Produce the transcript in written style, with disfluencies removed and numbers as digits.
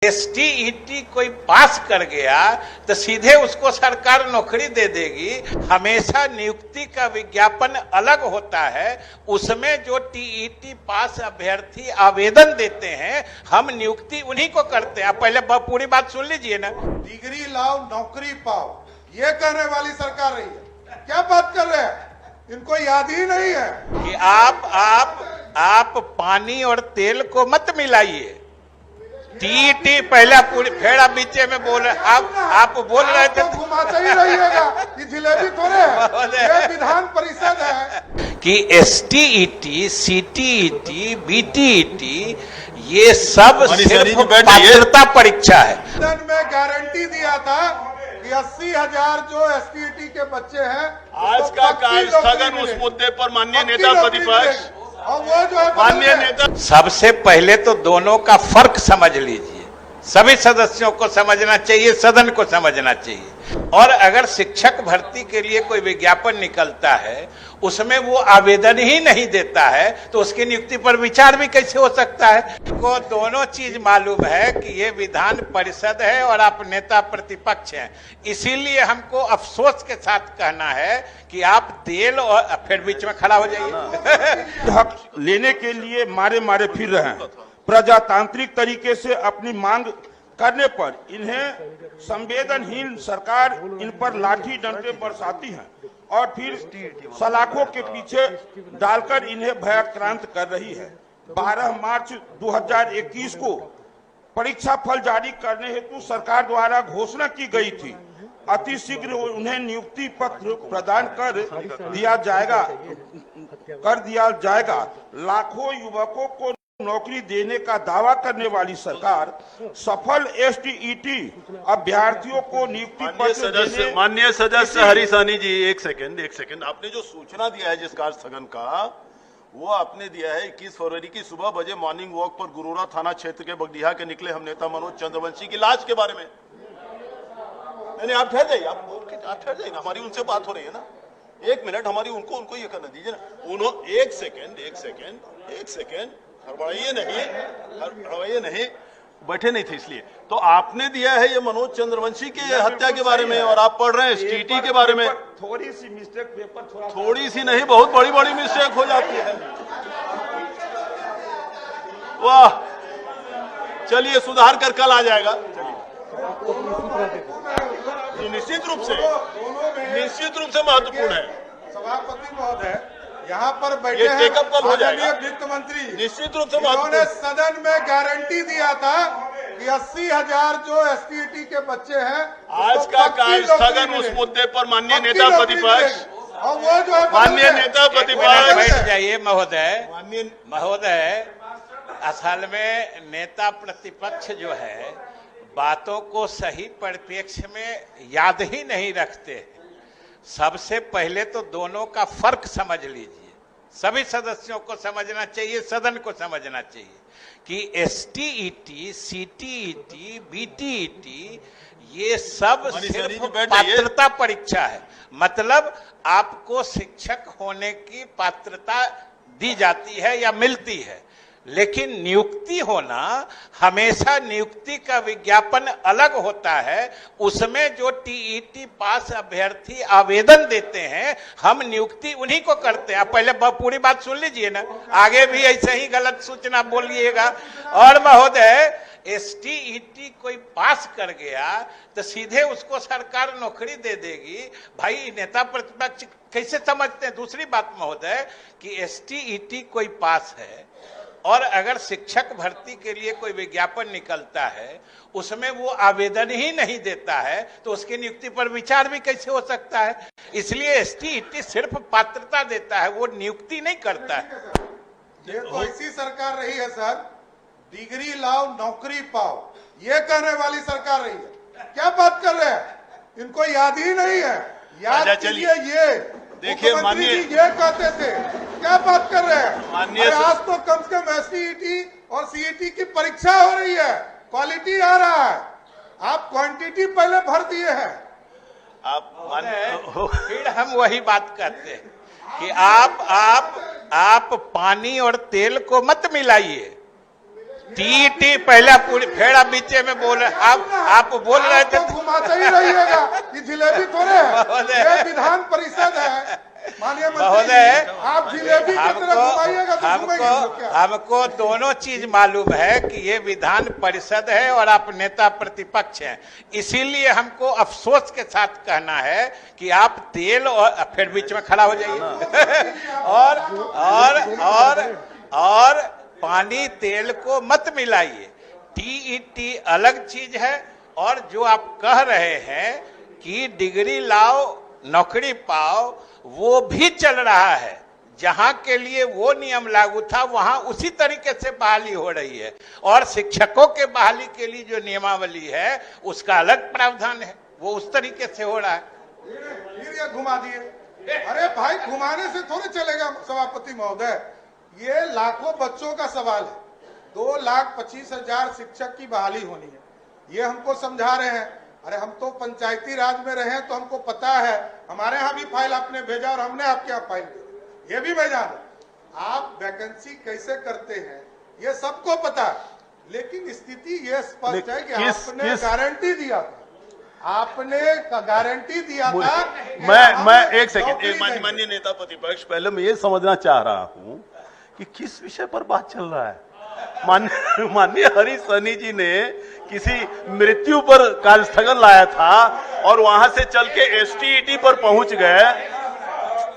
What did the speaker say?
STET कोई पास कर गया तो सीधे उसको सरकार नौकरी दे देगी। हमेशा नियुक्ति का विज्ञापन अलग होता है। उसमें जो टीईटी पास अभ्यर्थी आवेदन देते हैं, हम नियुक्ति उन्हीं को करते हैं। आप पहले पूरी बात सुन लीजिए ना। डिग्री लाओ नौकरी पाओ, ये कहने वाली सरकार रही है। क्या बात कर रहे हैं? इनको याद ही नहीं है कि आप पानी और तेल को मत मिलाइए। टीईटी पहला पूरी फिर आप बीचे में बोल रहे, आप बोल रहे थे तो घुमाते ही रहिएगा कि जिलेबी थोड़े है, ये विधान परिषद है कि एसटीईटी, सीटीईटी, बीटीईटी ये सब सिर्फ पात्रता परीक्षा है। सदन में गारंटी दिया था कि 80,000 जो एसटीईटी के बच्चे हैं, आज का कार्य स्थगन उस मुद्दे पर माननीय नेता प्रतिपक्ष और वो जो है माननीय नेता, सबसे पहले तो दोनों का फर्क समझ लीजिए। सभी सदस्यों को समझना चाहिए, सदन को समझना चाहिए। और अगर शिक्षक भर्ती के लिए कोई विज्ञापन निकलता है, उसमें वो आवेदन ही नहीं देता है, तो उसकी नियुक्ति पर विचार भी कैसे हो सकता है? को दोनों चीज मालूम है कि ये विधान परिषद है और आप नेता प्रतिपक्ष हैं। इसीलिए हमको अफसोस के साथ कहना है कि आप तेल और फिर बीच में खड़ा हो जाइए। हक लेने के लिए मारे मारे फिर रहे हैं। प्रजातांत्रिक तरीके से अपनी मांग करने पर इन्हें संवेदनहीन सरकार इन पर लाठी डंडे बरसाती है और फिर सलाखों के पीछे डालकर इन्हें भयाक्रांत कर रही है। 12 मार्च 2021 को परीक्षा फल जारी करने हेतु सरकार द्वारा घोषणा की गई थी। अतिशीघ्र उन्हें नियुक्ति पत्र प्रदान कर दिया जाएगा। लाखों युवकों को नौकरी देने का दावा करने वाली सरकार सफल एसटीईटी अभ्यर्थियों को नियुक्ति पत्र माननीय सदस्य हरीसानी जी, एक सेकंड। आपने जो सूचना दिया है जिस कार्य स्थगन का, वो आपने दिया है 21 फरवरी की सुबह बजे मॉर्निंग वॉक पर गुरुरा थाना क्षेत्र के बगडीहा के निकले हम नेता मनोज चंद्रवंशी की लाश के बारे में। नहीं, आप ठहर जाइए, आप ठहर जाइए, हमारी उनसे बात हो रही है ना। एक मिनट, हमारी उनको ये करना दीजिए ना। एक सेकेंड, हड़बड़ाइए नहीं, बैठे नहीं थे इसलिए। तो आपने दिया है ये मनोज चंद्रवंशी की हत्या के बारे में और आप पढ़ रहे हैं एसटीईटी के बारे में। थोड़ी सी मिस्टेक, पेपर थोड़ी सी नहीं, बहुत बड़ी मिस्टेक हो जाती है। वाह, चलिए सुधार कर कल आ जाएगा। निश्चित रूप से महत्वपूर्ण है। सभापति महोदय यहाँ पर बैठे ये हैं टेकअप कल हो जाएगा। वित्त मंत्री निश्चित रूप से उन्होंने सदन में गारंटी दिया था कि 80,000 जो एसटीईटी के बच्चे हैं, आज का कार्य स्थगन उस मुद्दे पर माननीय नेता प्रतिपक्ष और वो जो है माननीय नेता प्रतिपक्ष बैठ जाइए महोदय। असल में नेता प्रतिपक्ष जो है बातों को सही परिप्रेक्ष्य में याद ही नहीं रखते। सबसे पहले तो दोनों का फर्क समझ लीजिए। सभी सदस्यों को समझना चाहिए, सदन को समझना चाहिए कि एसटीईटी, सीटीईटी, बीटीईटी ये सब सिर्फ पात्रता परीक्षा है। मतलब आपको शिक्षक होने की पात्रता दी जाती है या मिलती है, लेकिन नियुक्ति होना, हमेशा नियुक्ति का विज्ञापन अलग होता है। उसमें जो टीईटी पास अभ्यर्थी आवेदन देते हैं, हम नियुक्ति उन्हीं को करते हैं। आप पहले पूरी बात सुन लीजिए ना, आगे भी ऐसे ही गलत सूचना बोलिएगा। और महोदय, एसटीईटी कोई पास कर गया तो सीधे उसको सरकार नौकरी दे देगी। भाई, नेता प्रतिपक्ष कैसे समझते हैं? दूसरी बात महोदय कि एसटीईटी कोई पास है और अगर शिक्षक भर्ती के लिए कोई विज्ञापन निकलता है, उसमें वो आवेदन ही नहीं देता है, तो उसकी नियुक्ति पर विचार भी कैसे हो सकता है? इसलिए एसटीईटी सिर्फ पात्रता देता है, वो नियुक्ति नहीं करता है। ये तो ऐसी सरकार रही है सर, डिग्री लाओ नौकरी पाओ, ये कहने वाली सरकार रही है। क्या बात कर रहे हैं? इनको याद ही नहीं है। याद कीजिए, ये देखिए माननीय, ये कहते थे। क्या बात कर रहे हैं? माननीय, आज तो कम से कम एसटीईटी और सीईटी की परीक्षा हो रही है, क्वालिटी आ रहा है। आप क्वांटिटी पहले भर दिए हैं। फिर हम वही बात करते हैं कि आप पानी और तेल को मत मिलाइए। टीटी पहला पूरी फिर आप बीच में बोल रहे, आप बोल रहे थे तो घुमाते ही रहिएगा, ये जिलेबी थोड़े है, ये विधान परिषद है। माननीय मंत्री महोदय, आप जिलेबी की तरह घुमाइएगा तो घूमेंगे तो क्या? हमको दोनों चीज मालूम है कि ये विधान परिषद है और आप नेता प्रतिपक्ष हैं, इसीलिए हमको अफसोस के साथ कहना है कि आप तेल और फिर बीच में खड़ा हो जाइए और पानी तेल को मत मिलाइए। टीईटी अलग चीज है, और जो आप कह रहे हैं कि डिग्री लाओ नौकरी पाओ, वो भी चल रहा है। जहां के लिए वो नियम लागू था वहां उसी तरीके से बहाली हो रही है, और शिक्षकों के बहाली के लिए जो नियमावली है उसका अलग प्रावधान है, वो उस तरीके से हो रहा है। फिर ये घुमा दिए। अरे भाई, घुमाने से थोड़े चलेगा सभापति महोदय, ये लाखों बच्चों का सवाल है। 2,25,000 शिक्षक की बहाली होनी है, ये हमको समझा रहे हैं। अरे हम तो पंचायती राज में रहे हैं तो हमको पता है, हमारे यहाँ भी फाइल आपने भेजा और हमने आपके यहाँ फाइल भेजा, ये भी मैं जानू। आप वैकेंसी कैसे करते हैं ये सबको पता है, लेकिन स्थिति ये स्पष्ट है कि आपने गारंटी दिया था, आपने गारंटी दिया था। मैं एक सेकंड, माननीय नेता प्रतिपक्ष, पहले मैं ये समझना चाह रहा हूं कि किस विषय पर बात चल रहा है। माननीय हरीश सहनी जी ने किसी मृत्यु पर कार्यस्थगन लाया था और वहां से चल के एसटीईटी पर पहुंच गए।